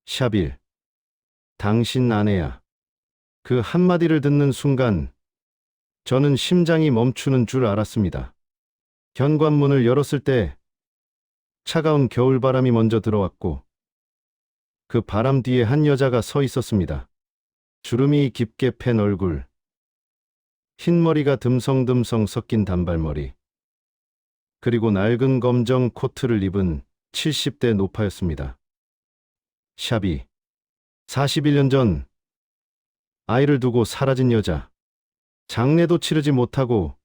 샤빌, 당신 아내야. 그 한마디를 듣는 순간 저는 심장이 멈추는 줄 알았습니다. 현관문을 열었을 때 차가운 겨울바람이 먼저 들어왔고 그 바람 뒤에 한 여자가 서 있었습니다. 주름이 깊게 팬 얼굴, 흰머리가 듬성듬성 섞인 단발머리, 그리고 낡은 검정 코트를 입은 70대 노파였습니다. 샵이 41년 전 아이를 두고 사라진 여자, 장례도 치르지 못하고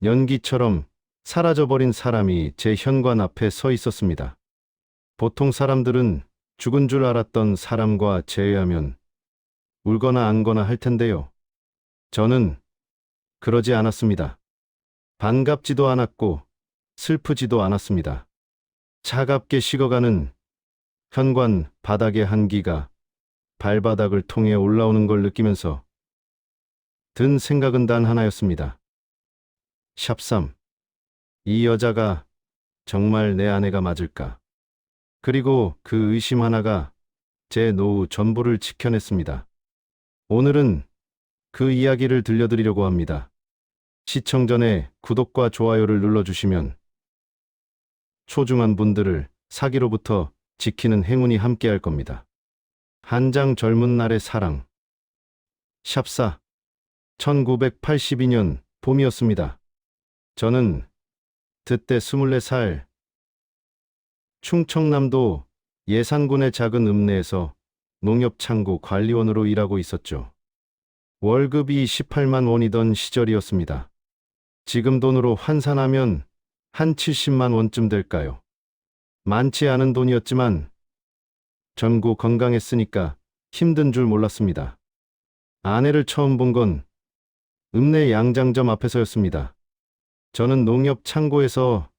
연기처럼 사라져버린 사람이 제 현관 앞에 서 있었습니다. 보통 사람들은 죽은 줄 알았던 사람과 제외하면 울거나 안거나 할 텐데요. 저는 그러지 않았습니다. 반갑지도 않았고 슬프지도 않았습니다. 차갑게 식어가는 현관 바닥의 한기가 발바닥을 통해 올라오는 걸 느끼면서 든 생각은 단 하나였습니다. 샵3. 이 여자가 정말 내 아내가 맞을까? 그리고 그 의심 하나가 제 노후 전부를 지켜냈습니다. 오늘은 그 이야기를 들려드리려고 합니다. 시청 전에 구독과 좋아요를 눌러주시면 소중한 분들을 사기로부터 지키는 행운이 함께할 겁니다. 한장 젊은 날의 사랑. 샵사. 1982년 봄이었습니다. 저는 그때 24살 충청남도 예산군의 작은 읍내에서 농협창고 관리원으로 일하고 있었죠. 월급이 18만 원이던 시절이었습니다. 지금 돈으로 환산하면 한 70만 원쯤 될까요? 많지 않은 돈이었지만 젊고 건강했으니까 힘든 줄 몰랐습니다. 아내를 처음 본 건 읍내 양장점 앞에서였습니다. 저는 농협 창고에서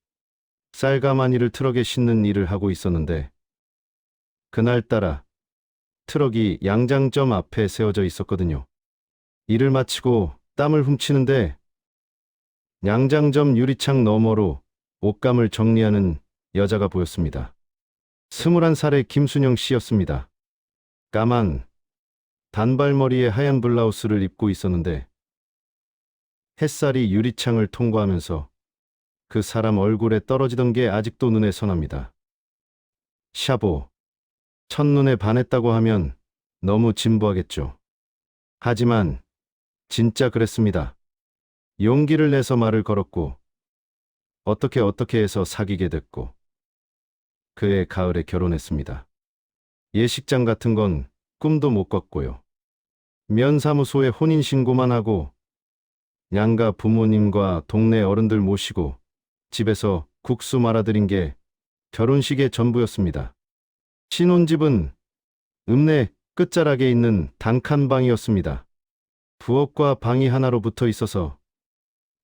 쌀가마니를 트럭에 싣는 일을 하고 있었는데 그날따라 트럭이 양장점 앞에 세워져 있었거든요. 일을 마치고 땀을 훔치는데 양장점 유리창 너머로 옷감을 정리하는 여자가 보였습니다. 21살의 김순영 씨였습니다. 까만 단발머리에 하얀 블라우스를 입고 있었는데 햇살이 유리창을 통과하면서 그 사람 얼굴에 떨어지던 게 아직도 눈에 선합니다. 샤보. 첫눈에 반했다고 하면 너무 진부하겠죠. 하지만 진짜 그랬습니다. 용기를 내서 말을 걸었고 어떻게 해서 사귀게 됐고 그해 가을에 결혼했습니다. 예식장 같은 건 꿈도 못 꿨고요. 면사무소에 혼인신고만 하고 양가 부모님과 동네 어른들 모시고 집에서 국수 말아드린 게 결혼식의 전부였습니다. 신혼집은 읍내 끝자락에 있는 단칸방이었습니다. 부엌과 방이 하나로 붙어 있어서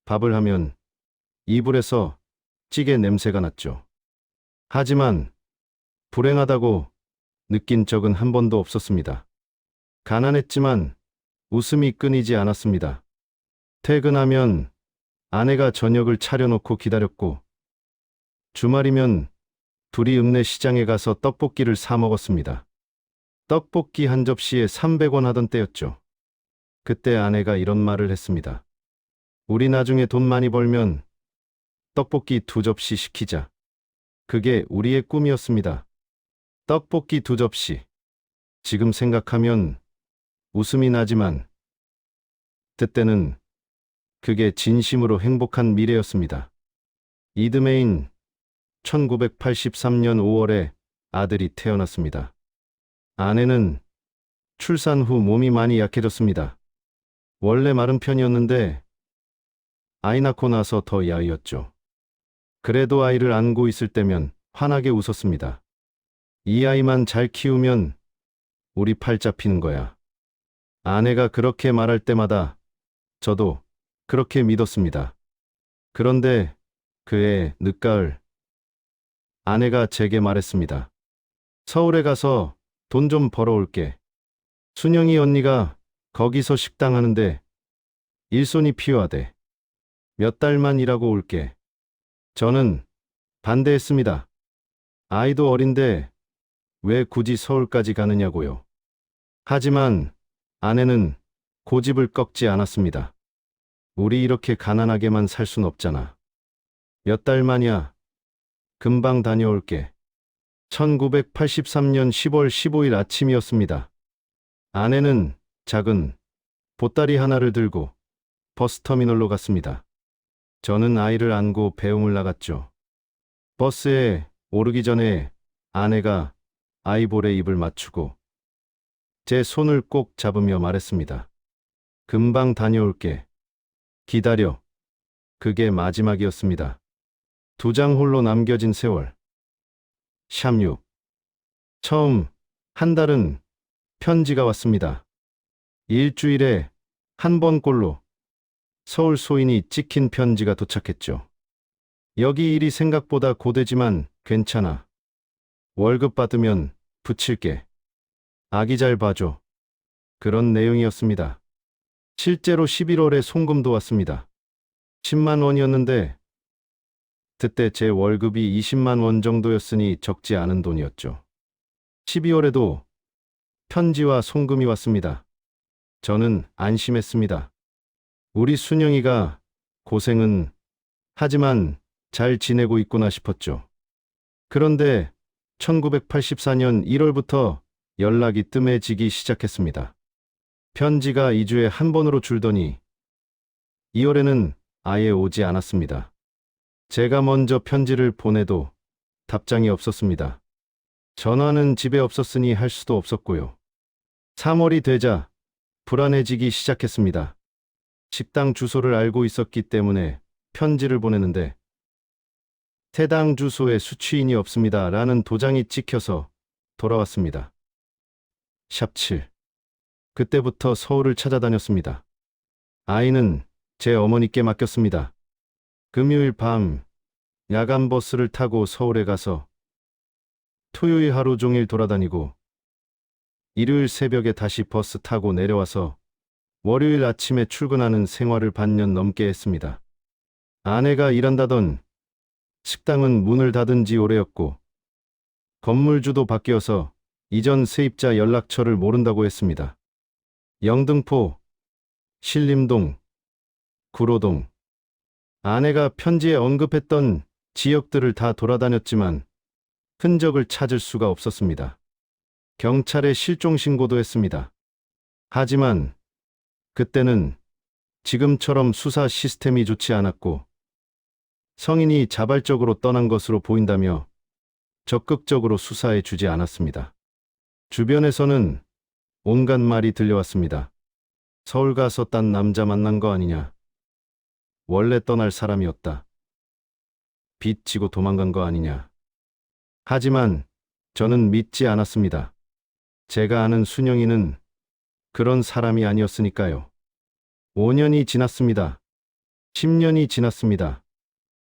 밥을 하면 이불에서 찌개 냄새가 났죠. 하지만 불행하다고 느낀 적은 한 번도 없었습니다. 가난했지만 웃음이 끊이지 않았습니다. 퇴근하면 아내가 저녁을 차려놓고 기다렸고 주말이면 둘이 읍내 시장에 가서 떡볶이를 사 먹었습니다. 떡볶이 한 접시에 300원 하던 때였죠. 그때 아내가 이런 말을 했습니다. 우리 나중에 돈 많이 벌면 떡볶이 2접시 시키자. 그게 우리의 꿈이었습니다. 떡볶이 2접시. 지금 생각하면 웃음이 나지만 그때는 그게 진심으로 행복한 미래였습니다. 이듬해인 1983년 5월에 아들이 태어났습니다. 아내는 출산 후 몸이 많이 약해졌습니다. 원래 마른 편이었는데 아이 낳고 나서 더 야위었죠. 그래도 아이를 안고 있을 때면 환하게 웃었습니다. 이 아이만 잘 키우면 우리 팔 잡히는 거야. 아내가 그렇게 말할 때마다 저도 그렇게 믿었습니다. 그런데 그해 늦가을 아내가 제게 말했습니다. 서울에 가서 돈 좀 벌어올게. 순영이 언니가 거기서 식당 하는데 일손이 필요하대. 몇 달만 일하고 올게. 저는 반대했습니다. 아이도 어린데 왜 굳이 서울까지 가느냐고요. 하지만 아내는 고집을 꺾지 않았습니다. 우리 이렇게 가난하게만 살 순 없잖아. 몇 달 만이야. 금방 다녀올게. 1983년 10월 15일 아침이었습니다. 아내는 작은 보따리 하나를 들고 버스터미널로 갔습니다. 저는 아이를 안고 배웅을 나갔죠. 버스에 오르기 전에 아내가 아이볼에 입을 맞추고 제 손을 꼭 잡으며 말했습니다. 금방 다녀올게. 기다려. 그게 마지막이었습니다. 2장 홀로 남겨진 세월. 샵6. 처음 한 달은 편지가 왔습니다. 일주일에 한 번꼴로 서울 소인이 찍힌 편지가 도착했죠. 여기 일이 생각보다 고되지만 괜찮아. 월급 받으면 붙일게. 아기 잘 봐줘. 그런 내용이었습니다. 실제로 11월에 송금도 왔습니다. 10만 원이었는데 그때 제 월급이 20만 원 정도였으니 적지 않은 돈이었죠. 12월에도 편지와 송금이 왔습니다. 저는 안심했습니다. 우리 순영이가 고생은 하지만 잘 지내고 있구나 싶었죠. 그런데 1984년 1월부터 연락이 뜸해지기 시작했습니다. 편지가 2주에 한 번으로 줄더니 2월에는 아예 오지 않았습니다. 제가 먼저 편지를 보내도 답장이 없었습니다. 전화는 집에 없었으니 할 수도 없었고요. 3월이 되자 불안해지기 시작했습니다. 식당 주소를 알고 있었기 때문에 편지를 보내는데 해당 주소에 수취인이 없습니다. 라는 도장이 찍혀서 돌아왔습니다. 샵 7. 그때부터 서울을 찾아다녔습니다. 아이는 제 어머니께 맡겼습니다. 금요일 밤 야간 버스를 타고 서울에 가서 토요일 하루 종일 돌아다니고 일요일 새벽에 다시 버스 타고 내려와서 월요일 아침에 출근하는 생활을 반년 넘게 했습니다. 아내가 일한다던 식당은 문을 닫은 지 오래였고 건물주도 바뀌어서 이전 세입자 연락처를 모른다고 했습니다. 영등포, 신림동, 구로동. 아내가 편지에 언급했던 지역들을 다 돌아다녔지만 흔적을 찾을 수가 없었습니다. 경찰에 실종 신고도 했습니다. 하지만 그때는 지금처럼 수사 시스템이 좋지 않았고 성인이 자발적으로 떠난 것으로 보인다며 적극적으로 수사해 주지 않았습니다. 주변에서는 온갖 말이 들려왔습니다. 서울 가서 딴 남자 만난 거 아니냐. 원래 떠날 사람이었다. 빚 지고 도망간 거 아니냐. 하지만 저는 믿지 않았습니다. 제가 아는 순영이는 그런 사람이 아니었으니까요. 5년이 지났습니다. 10년이 지났습니다.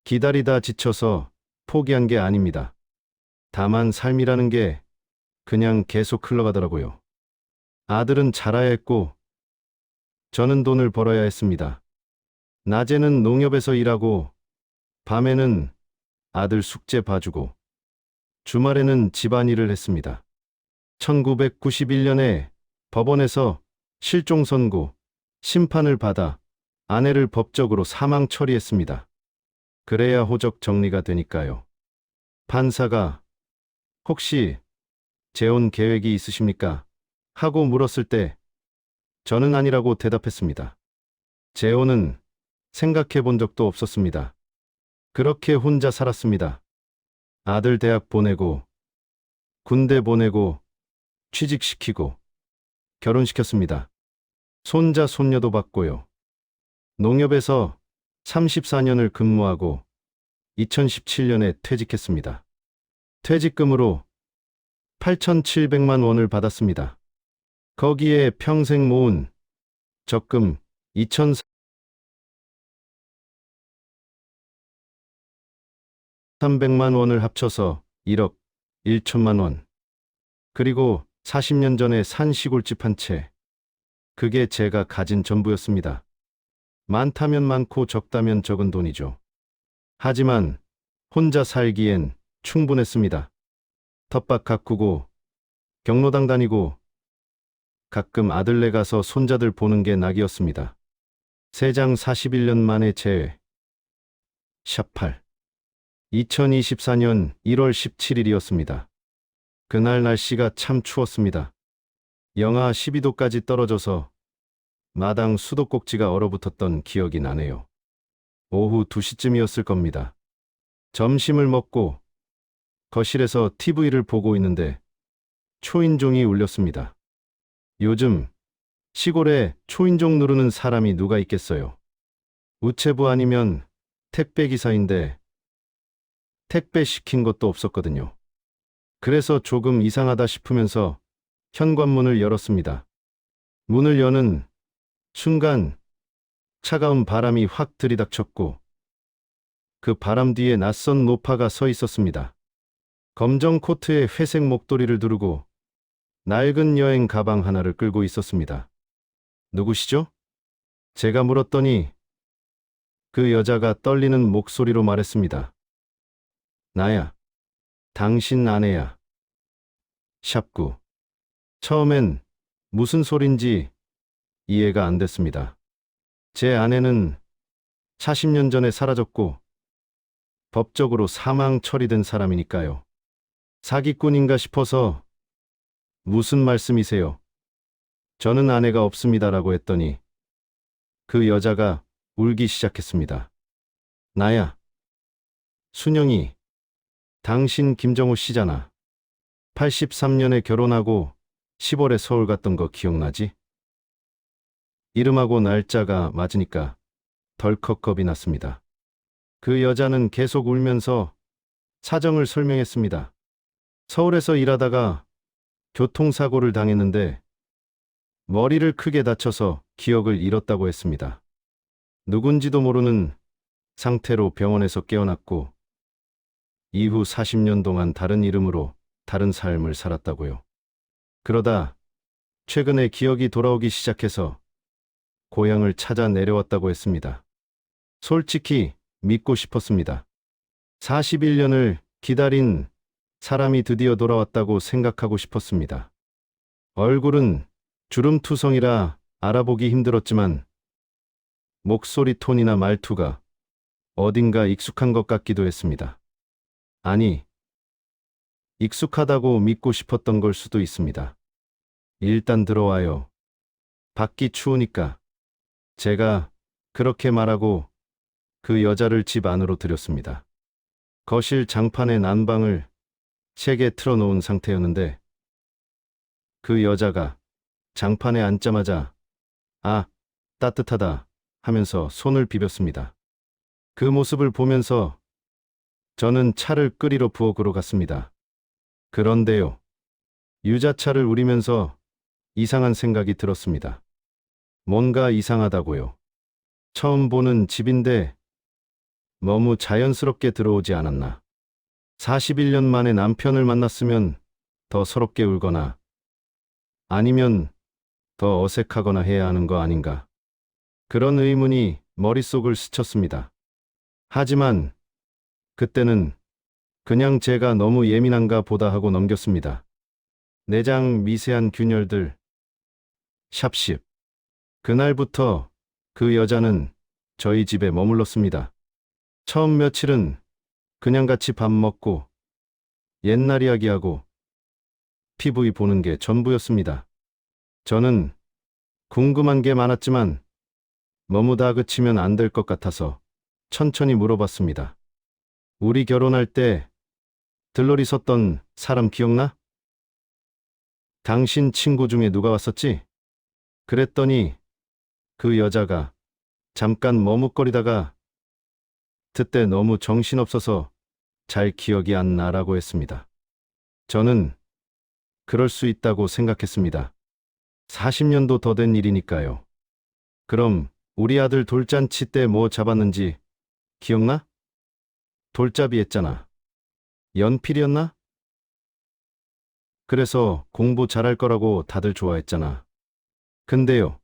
기다리다 지쳐서 포기한 게 아닙니다. 다만 삶이라는 게 그냥 계속 흘러가더라고요. 아들은 자라야 했고 저는 돈을 벌어야 했습니다. 낮에는 농협에서 일하고 밤에는 아들 숙제 봐주고 주말에는 집안일을 했습니다. 1991년에 법원에서 실종 선고, 심판을 받아 아내를 법적으로 사망 처리했습니다. 그래야 호적 정리가 되니까요. 판사가 혹시 재혼 계획이 있으십니까? 하고 물었을 때 저는 아니라고 대답했습니다. 재혼은 생각해 본 적도 없었습니다. 그렇게 혼자 살았습니다. 아들 대학 보내고 군대 보내고 취직시키고 결혼시켰습니다. 손자 손녀도 봤고요. 농협에서 34년을 근무하고 2017년에 퇴직했습니다. 퇴직금으로 8,700만 원을 받았습니다. 거기에 평생 모은 적금 2,300만 원을 합쳐서 1억 1천만 원. 그리고 40년 전에 산 시골집 한 채. 그게 제가 가진 전부였습니다. 많다면 많고 적다면 적은 돈이죠. 하지만 혼자 살기엔 충분했습니다. 텃밭 가꾸고 경로당 다니고 가끔 아들네 가서 손자들 보는 게 낙이었습니다. 세장 41년 만에 재회. 샵8. 2024년 1월 17일이었습니다. 그날 날씨가 참 추웠습니다. 영하 12도까지 떨어져서 마당 수도꼭지가 얼어붙었던 기억이 나네요. 오후 2시쯤이었을 겁니다. 점심을 먹고 거실에서 TV를 보고 있는데 초인종이 울렸습니다. 요즘 시골에 초인종 누르는 사람이 누가 있겠어요? 우체부 아니면 택배기사인데 택배 시킨 것도 없었거든요. 그래서 조금 이상하다 싶으면서 현관문을 열었습니다. 문을 여는 순간 차가운 바람이 확 들이닥쳤고 그 바람 뒤에 낯선 노파가 서 있었습니다. 검정 코트에 회색 목도리를 두르고 낡은 여행 가방 하나를 끌고 있었습니다. 누구시죠? 제가 물었더니 그 여자가 떨리는 목소리로 말했습니다. 나야. 당신 아내야. 샵9. 처음엔 무슨 소린지 이해가 안 됐습니다. 제 아내는 40년 전에 사라졌고 법적으로 사망 처리된 사람이니까요. 사기꾼인가 싶어서 무슨 말씀이세요? 저는 아내가 없습니다라고 했더니 그 여자가 울기 시작했습니다. 나야. 순영이. 당신 김정호 씨잖아. 83년에 결혼하고 10월에 서울 갔던 거 기억나지? 이름하고 날짜가 맞으니까 덜컥 겁이 났습니다. 그 여자는 계속 울면서 사정을 설명했습니다. 서울에서 일하다가 교통사고를 당했는데 머리를 크게 다쳐서 기억을 잃었다고 했습니다. 누군지도 모르는 상태로 병원에서 깨어났고 이후 40년 동안 다른 이름으로 다른 삶을 살았다고요. 그러다 최근에 기억이 돌아오기 시작해서 고향을 찾아 내려왔다고 했습니다. 솔직히 믿고 싶었습니다. 41년을 기다린 사람이 드디어 돌아왔다고 생각하고 싶었습니다. 얼굴은 주름투성이라 알아보기 힘들었지만 목소리 톤이나 말투가 어딘가 익숙한 것 같기도 했습니다. 아니, 익숙하다고 믿고 싶었던 걸 수도 있습니다. 일단 들어와요. 밖이 추우니까. 제가 그렇게 말하고 그 여자를 집 안으로 들였습니다. 거실 장판에 난방을 세게 틀어놓은 상태였는데 그 여자가 장판에 앉자마자 아, 따뜻하다 하면서 손을 비볐습니다. 그 모습을 보면서 저는 차를 끓이러 부엌으로 갔습니다. 그런데요. 유자차를 우리면서 이상한 생각이 들었습니다. 뭔가 이상하다고요. 처음 보는 집인데 너무 자연스럽게 들어오지 않았나. 41년 만에 남편을 만났으면 더 서럽게 울거나 아니면 더 어색하거나 해야 하는 거 아닌가. 그런 의문이 머릿속을 스쳤습니다. 하지만 그때는 그냥 제가 너무 예민한가 보다 하고 넘겼습니다. 내장 미세한 균열들. 샵10. 그날부터 그 여자는 저희 집에 머물렀습니다. 처음 며칠은 그냥 같이 밥 먹고 옛날 이야기하고 TV 보는 게 전부였습니다. 저는 궁금한 게 많았지만 너무 다그치면 안 될 것 같아서 천천히 물어봤습니다. 우리 결혼할 때 들러리 섰던 사람 기억나? 당신 친구 중에 누가 왔었지? 그랬더니 그 여자가 잠깐 머뭇거리다가 그때 너무 정신없어서 잘 기억이 안 나라고 했습니다. 저는 그럴 수 있다고 생각했습니다. 40년도 더 된 일이니까요. 그럼 우리 아들 돌잔치 때 뭐 잡았는지 기억나? 돌잡이 했잖아. 연필이었나? 그래서 공부 잘할 거라고 다들 좋아했잖아. 근데요.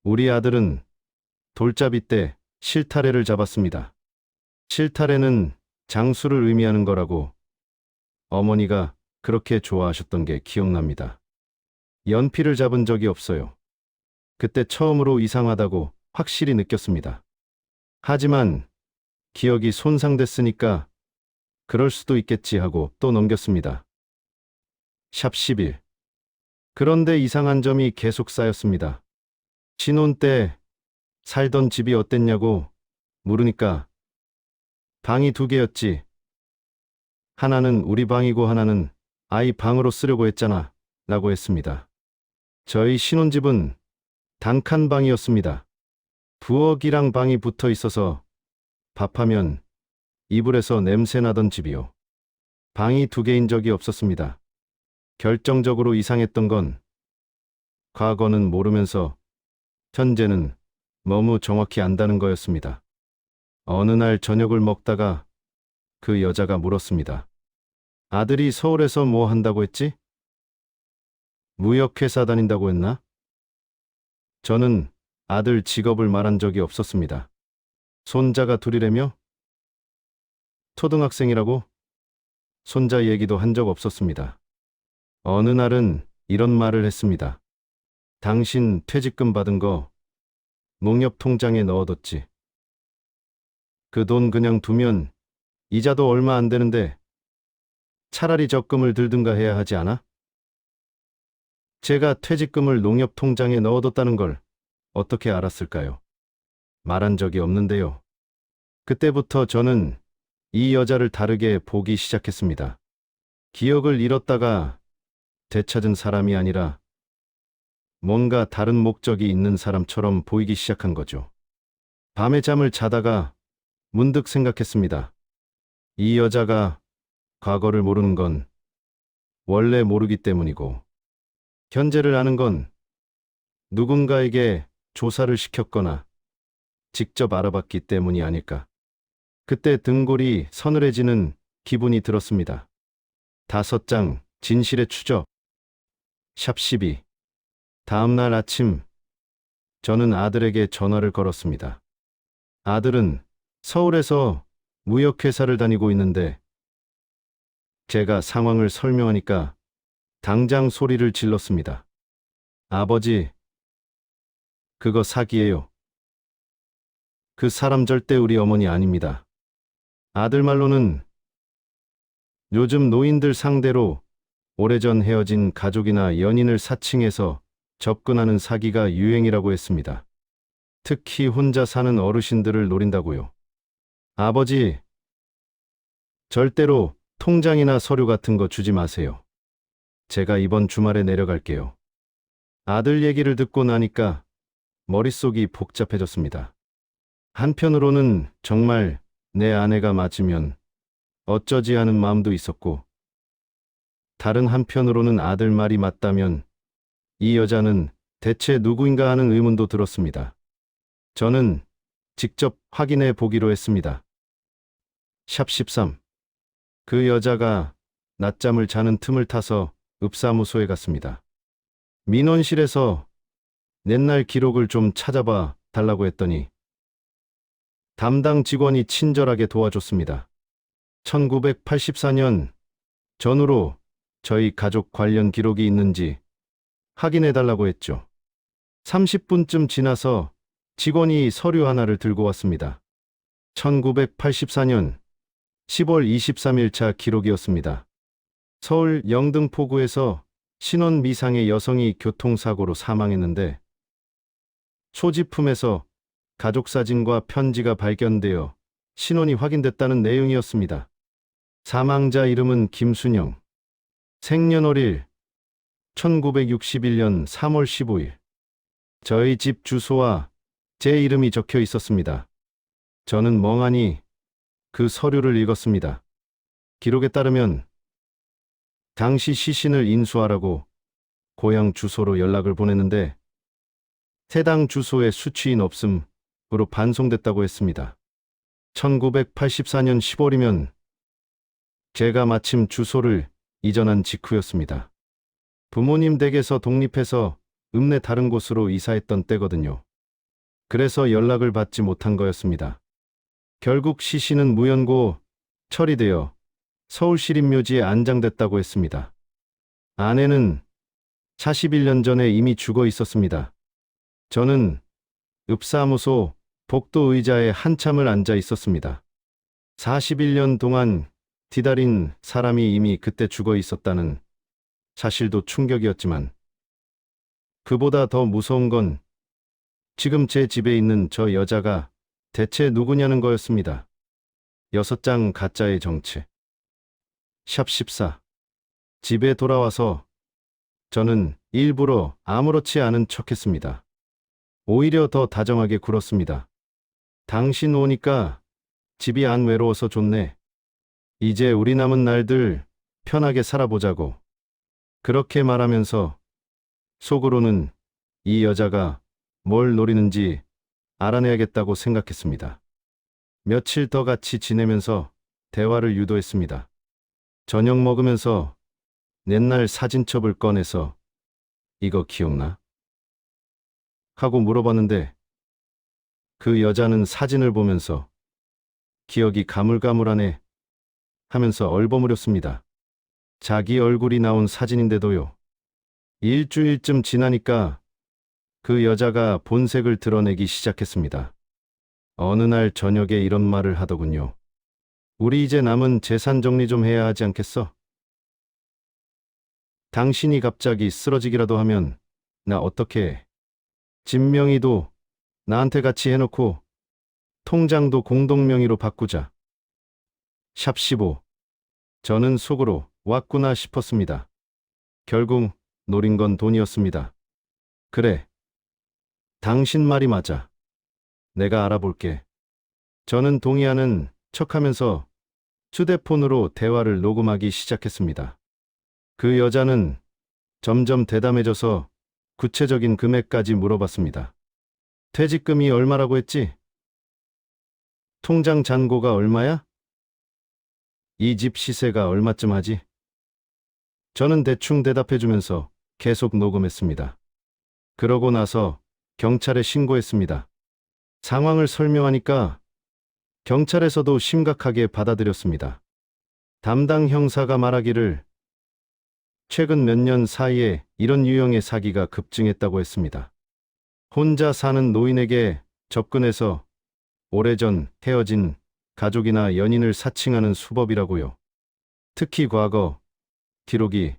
우리 아들은 돌잡이 때 실타래를 잡았습니다. 실타래는 장수를 의미하는 거라고 어머니가 그렇게 좋아하셨던 게 기억납니다. 연필을 잡은 적이 없어요. 그때 처음으로 이상하다고 확실히 느꼈습니다. 하지만 기억이 손상됐으니까 그럴 수도 있겠지 하고 또 넘겼습니다. 샵 11. 그런데 이상한 점이 계속 쌓였습니다. 신혼 때 살던 집이 어땠냐고 물으니까 방이 두 개였지. 하나는 우리 방이고 하나는 아이 방으로 쓰려고 했잖아. 라고 했습니다. 저희 신혼집은 단칸방이었습니다. 부엌이랑 방이 붙어 있어서 밥하면 이불에서 냄새 나던 집이요. 방이 두 개인 적이 없었습니다. 결정적으로 이상했던 건 과거는 모르면서 현재는 너무 정확히 안다는 거였습니다. 어느 날 저녁을 먹다가 그 여자가 물었습니다. 아들이 서울에서 뭐 한다고 했지? 무역회사 다닌다고 했나? 저는 아들 직업을 말한 적이 없었습니다. 손자가 둘이라며? 초등학생이라고? 손자 얘기도 한 적 없었습니다. 어느 날은 이런 말을 했습니다. 당신 퇴직금 받은 거 농협 통장에 넣어뒀지. 그 돈 그냥 두면 이자도 얼마 안 되는데 차라리 적금을 들든가 해야 하지 않아? 제가 퇴직금을 농협 통장에 넣어뒀다는 걸 어떻게 알았을까요? 말한 적이 없는데요. 그때부터 저는 이 여자를 다르게 보기 시작했습니다. 기억을 잃었다가 되찾은 사람이 아니라 뭔가 다른 목적이 있는 사람처럼 보이기 시작한 거죠. 밤에 잠을 자다가 문득 생각했습니다. 이 여자가 과거를 모르는 건 원래 모르기 때문이고, 현재를 아는 건 누군가에게 조사를 시켰거나 직접 알아봤기 때문이 아닐까. 그때 등골이 서늘해지는 기분이 들었습니다. 5장 진실의 추적. 샵 12. 다음 날 아침 저는 아들에게 전화를 걸었습니다. 아들은 서울에서 무역회사를 다니고 있는데 제가 상황을 설명하니까 당장 소리를 질렀습니다. 아버지, 그거 사기예요. 그 사람 절대 우리 어머니 아닙니다. 아들 말로는 요즘 노인들 상대로 오래전 헤어진 가족이나 연인을 사칭해서 접근하는 사기가 유행이라고 했습니다. 특히 혼자 사는 어르신들을 노린다고요. 아버지, 절대로 통장이나 서류 같은 거 주지 마세요. 제가 이번 주말에 내려갈게요. 아들 얘기를 듣고 나니까 머릿속이 복잡해졌습니다. 한편으로는 정말 내 아내가 맞으면 어쩌지 하는 마음도 있었고, 다른 한편으로는 아들 말이 맞다면 이 여자는 대체 누구인가 하는 의문도 들었습니다. 저는 직접 확인해 보기로 했습니다. 샵 13. 그 여자가 낮잠을 자는 틈을 타서 읍사무소에 갔습니다. 민원실에서 옛날 기록을 좀 찾아봐 달라고 했더니 담당 직원이 친절하게 도와줬습니다. 1984년 전후로 저희 가족 관련 기록이 있는지 확인해 달라고 했죠. 30분쯤 지나서 직원이 서류 하나를 들고 왔습니다. 1984년 10월 23일자 기록이었습니다. 서울 영등포구에서 신원 미상의 여성이 교통사고로 사망했는데 소지품에서 가족사진과 편지가 발견되어 신원이 확인됐다는 내용이었습니다. 사망자 이름은 김순영, 생년월일 1961년 3월 15일. 저희 집 주소와 제 이름이 적혀 있었습니다. 저는 멍하니 그 서류를 읽었습니다. 기록에 따르면 당시 시신을 인수하라고 고향 주소로 연락을 보냈는데 해당 주소에 수취인 없음으로 반송됐다고 했습니다. 1984년 10월이면 제가 마침 주소를 이전한 직후였습니다. 부모님 댁에서 독립해서 읍내 다른 곳으로 이사했던 때거든요. 그래서 연락을 받지 못한 거였습니다. 결국 시신은 무연고 처리되어 서울시립묘지에 안장됐다고 했습니다. 아내는 41년 전에 이미 죽어 있었습니다. 저는 읍사무소 복도 의자에 한참을 앉아 있었습니다. 41년 동안 기다린 사람이 이미 그때 죽어 있었다는 사실도 충격이었지만 그보다 더 무서운 건 지금 제 집에 있는 저 여자가 대체 누구냐는 거였습니다. 6장 가짜의 정체. 샵 14. 집에 돌아와서 저는 일부러 아무렇지 않은 척했습니다. 오히려 더 다정하게 굴었습니다. 당신 오니까 집이 안 외로워서 좋네. 이제 우리 남은 날들 편하게 살아보자고. 그렇게 말하면서 속으로는 이 여자가 뭘 노리는지 알아내야겠다고 생각했습니다. 며칠 더 같이 지내면서 대화를 유도했습니다. 저녁 먹으면서 옛날 사진첩을 꺼내서 이거 기억나? 하고 물어봤는데 그 여자는 사진을 보면서 기억이 가물가물하네 하면서 얼버무렸습니다. 자기 얼굴이 나온 사진인데도요. 일주일쯤 지나니까 그 여자가 본색을 드러내기 시작했습니다. 어느 날 저녁에 이런 말을 하더군요. 우리 이제 남은 재산 정리 좀 해야 하지 않겠어? 당신이 갑자기 쓰러지기라도 하면 나 어떻게 해? 집 명의도 나한테 같이 해놓고 통장도 공동명의로 바꾸자. 샵 15. 저는 속으로 왔구나 싶었습니다. 결국 노린 건 돈이었습니다. 그래. 당신 말이 맞아. 내가 알아볼게. 저는 동의하는 척하면서 휴대폰으로 대화를 녹음하기 시작했습니다. 그 여자는 점점 대담해져서 구체적인 금액까지 물어봤습니다. 퇴직금이 얼마라고 했지? 통장 잔고가 얼마야? 이 집 시세가 얼마쯤 하지? 저는 대충 대답해주면서 계속 녹음했습니다. 그러고 나서 경찰에 신고했습니다. 상황을 설명하니까 경찰에서도 심각하게 받아들였습니다. 담당 형사가 말하기를 최근 몇 년 사이에 이런 유형의 사기가 급증했다고 했습니다. 혼자 사는 노인에게 접근해서 오래전 헤어진 가족이나 연인을 사칭하는 수법이라고요. 특히 과거 기록이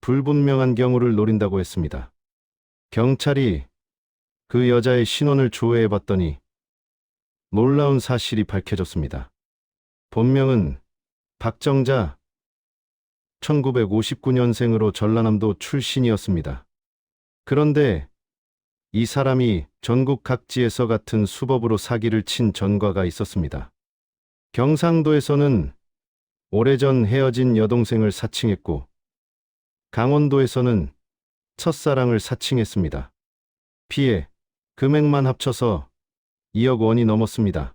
불분명한 경우를 노린다고 했습니다. 경찰이 그 여자의 신원을 조회해 봤더니 놀라운 사실이 밝혀졌습니다. 본명은 박정자, 1959년생으로 전라남도 출신이었습니다. 그런데 이 사람이 전국 각지에서 같은 수법으로 사기를 친 전과가 있었습니다. 경상도에서는 오래전 헤어진 여동생을 사칭했고 강원도에서는 첫사랑을 사칭했습니다. 피해 금액만 합쳐서 2억 원이 넘었습니다.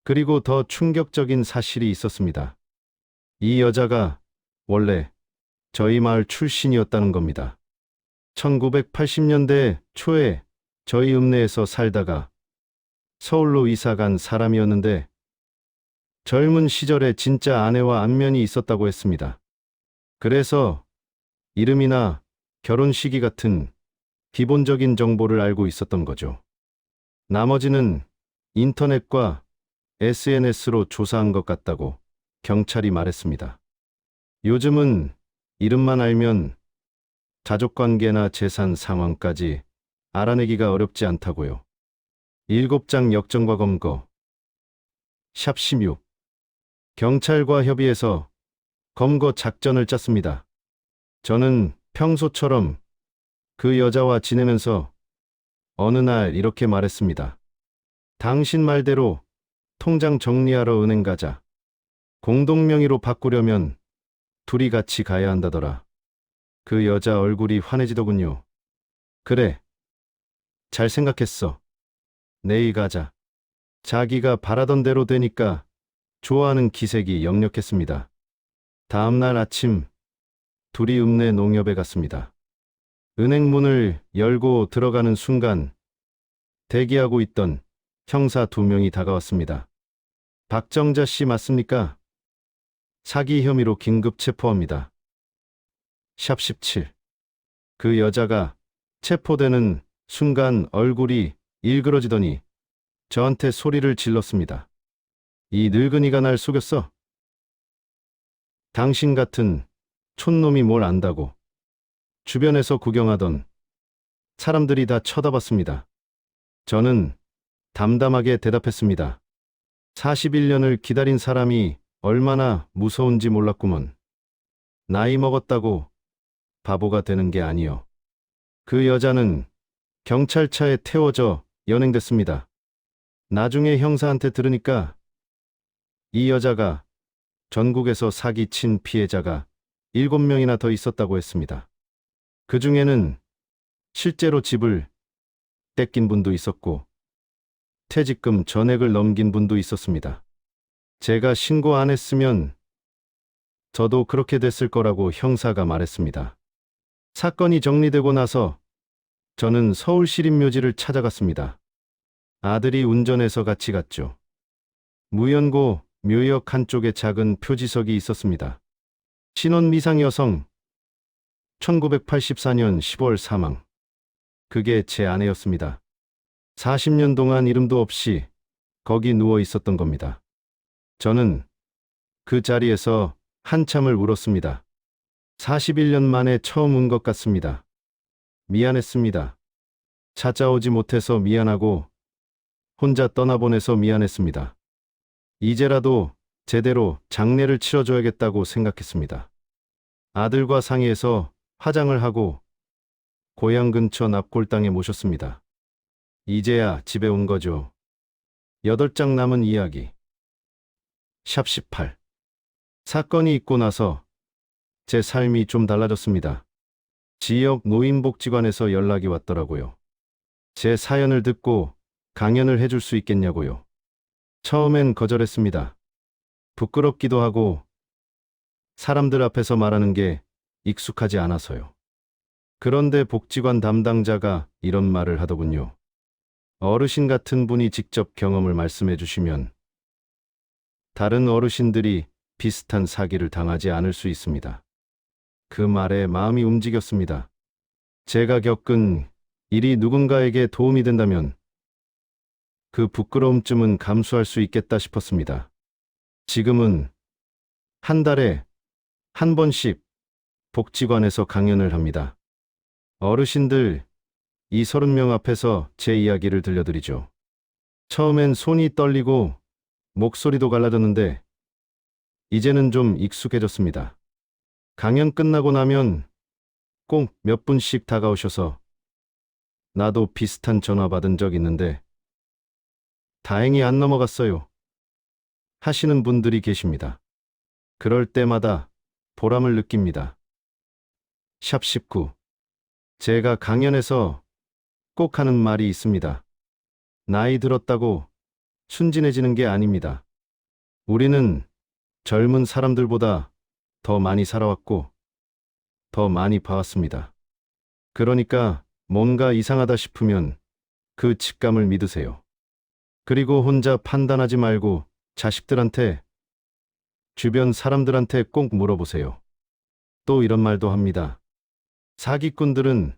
그리고 더 충격적인 사실이 있었습니다. 이 여자가 원래 저희 마을 출신이었다는 겁니다. 1980년대 초에 저희 읍내에서 살다가 서울로 이사간 사람이었는데 젊은 시절에 진짜 아내와 안면이 있었다고 했습니다. 그래서 이름이나 결혼 시기 같은 기본적인 정보를 알고 있었던 거죠. 나머지는 인터넷과 SNS로 조사한 것 같다고 경찰이 말했습니다. 요즘은 이름만 알면 가족관계나 재산 상황까지 알아내기가 어렵지 않다고요. 7장 역정과 검거. 샵 16. 경찰과 협의해서 검거 작전을 짰습니다. 저는 평소처럼 그 여자와 지내면서 어느 날 이렇게 말했습니다. 당신 말대로 통장 정리하러 은행 가자. 공동명의로 바꾸려면 둘이 같이 가야 한다더라. 그 여자 얼굴이 환해지더군요. 그래. 잘 생각했어. 내일 가자. 자기가 바라던 대로 되니까 좋아하는 기색이 역력했습니다. 다음 날 아침 둘이 읍내 농협에 갔습니다. 은행 문을 열고 들어가는 순간 대기하고 있던 형사 2명이 다가왔습니다. 박정자 씨 맞습니까? 사기 혐의로 긴급 체포합니다. 샵 17. 그 여자가 체포되는 순간 얼굴이 일그러지더니 저한테 소리를 질렀습니다. 이 늙은이가 날 속였어? 당신 같은 촌놈이 뭘 안다고. 주변에서 구경하던 사람들이 다 쳐다봤습니다. 저는 담담하게 대답했습니다. 41년을 기다린 사람이 얼마나 무서운지 몰랐구먼. 나이 먹었다고 바보가 되는 게 아니요. 그 여자는 경찰차에 태워져 연행됐습니다. 나중에 형사한테 들으니까 이 여자가 전국에서 사기친 피해자가 7명이나 더 있었다고 했습니다. 그 중에는 실제로 집을 뺏긴 분도 있었고 퇴직금 전액을 넘긴 분도 있었습니다. 제가 신고 안 했으면 저도 그렇게 됐을 거라고 형사가 말했습니다. 사건이 정리되고 나서 저는 서울시립묘지를 찾아갔습니다. 아들이 운전해서 같이 갔죠. 무연고 묘역 한쪽에 작은 표지석이 있었습니다. 신원 미상 여성 1984년 10월 사망. 그게 제 아내였습니다. 40년 동안 이름도 없이 거기 누워 있었던 겁니다. 저는 그 자리에서 한참을 울었습니다. 41년 만에 처음 운 것 같습니다. 미안했습니다. 찾아오지 못해서 미안하고 혼자 떠나보내서 미안했습니다. 이제라도 제대로 장례를 치러줘야겠다고 생각했습니다. 아들과 상의해서 화장을 하고 고향 근처 납골당에 모셨습니다. 이제야 집에 온 거죠. 8장 남은 이야기. 샵 18. 사건이 있고 나서 제 삶이 좀 달라졌습니다. 지역 노인복지관에서 연락이 왔더라고요. 제 사연을 듣고 강연을 해줄 수 있겠냐고요. 처음엔 거절했습니다. 부끄럽기도 하고 사람들 앞에서 말하는 게 익숙하지 않아서요. 그런데 복지관 담당자가 이런 말을 하더군요. 어르신 같은 분이 직접 경험을 말씀해 주시면 다른 어르신들이 비슷한 사기를 당하지 않을 수 있습니다. 그 말에 마음이 움직였습니다. 제가 겪은 일이 누군가에게 도움이 된다면 그 부끄러움쯤은 감수할 수 있겠다 싶었습니다. 지금은 한 달에 한 번씩 복지관에서 강연을 합니다. 어르신들 30명 앞에서 제 이야기를 들려드리죠. 처음엔 손이 떨리고 목소리도 갈라졌는데 이제는 좀 익숙해졌습니다. 강연 끝나고 나면 꼭 몇 분씩 다가오셔서 나도 비슷한 전화 받은 적 있는데 다행히 안 넘어갔어요. 하시는 분들이 계십니다. 그럴 때마다 보람을 느낍니다. 샵 19. 제가 강연에서 꼭 하는 말이 있습니다. 나이 들었다고 순진해지는 게 아닙니다. 우리는 젊은 사람들보다 더 많이 살아왔고 더 많이 봐왔습니다. 그러니까 뭔가 이상하다 싶으면 그 직감을 믿으세요. 그리고 혼자 판단하지 말고 자식들한테, 주변 사람들한테 꼭 물어보세요. 또 이런 말도 합니다. 사기꾼들은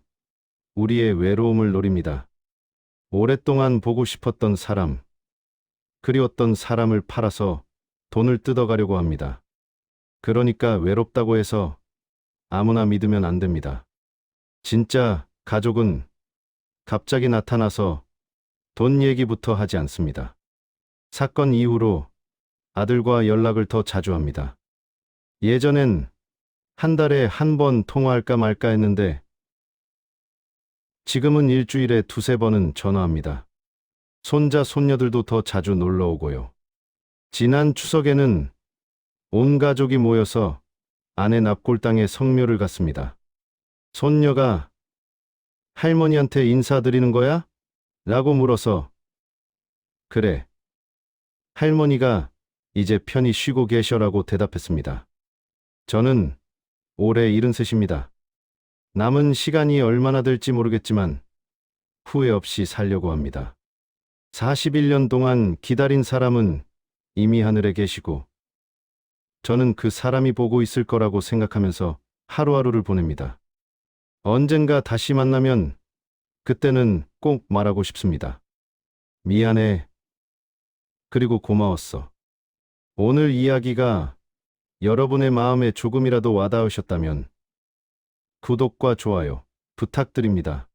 우리의 외로움을 노립니다. 오랫동안 보고 싶었던 사람, 그리웠던 사람을 팔아서 돈을 뜯어가려고 합니다. 그러니까 외롭다고 해서 아무나 믿으면 안 됩니다. 진짜 가족은 갑자기 나타나서 돈 얘기부터 하지 않습니다. 사건 이후로 아들과 연락을 더 자주 합니다. 예전엔 한 달에 한 번 통화할까 말까 했는데 지금은 일주일에 2~3번은 전화합니다. 손자, 손녀들도 더 자주 놀러 오고요. 지난 추석에는 온 가족이 모여서 아내 납골당에 성묘를 갔습니다. 손녀가 할머니한테 인사드리는 거야? 라고 물어서 그래. 할머니가 이제 편히 쉬고 계셔라고 대답했습니다. 저는 올해 73입니다. 남은 시간이 얼마나 될지 모르겠지만 후회 없이 살려고 합니다. 41년 동안 기다린 사람은 이미 하늘에 계시고 저는 그 사람이 보고 있을 거라고 생각하면서 하루하루를 보냅니다. 언젠가 다시 만나면 그때는 꼭 말하고 싶습니다. 미안해. 그리고 고마웠어. 오늘 이야기가 여러분의 마음에 조금이라도 와닿으셨다면 구독과 좋아요 부탁드립니다.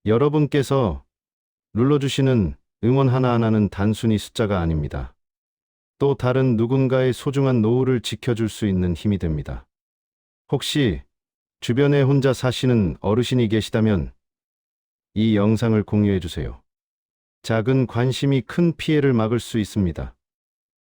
여러분께서 눌러주시는 응원 하나하나는 단순히 숫자가 아닙니다. 또 다른 누군가의 소중한 노후를 지켜줄 수 있는 힘이 됩니다. 혹시 주변에 혼자 사시는 어르신이 계시다면 이 영상을 공유해 주세요. 작은 관심이 큰 피해를 막을 수 있습니다.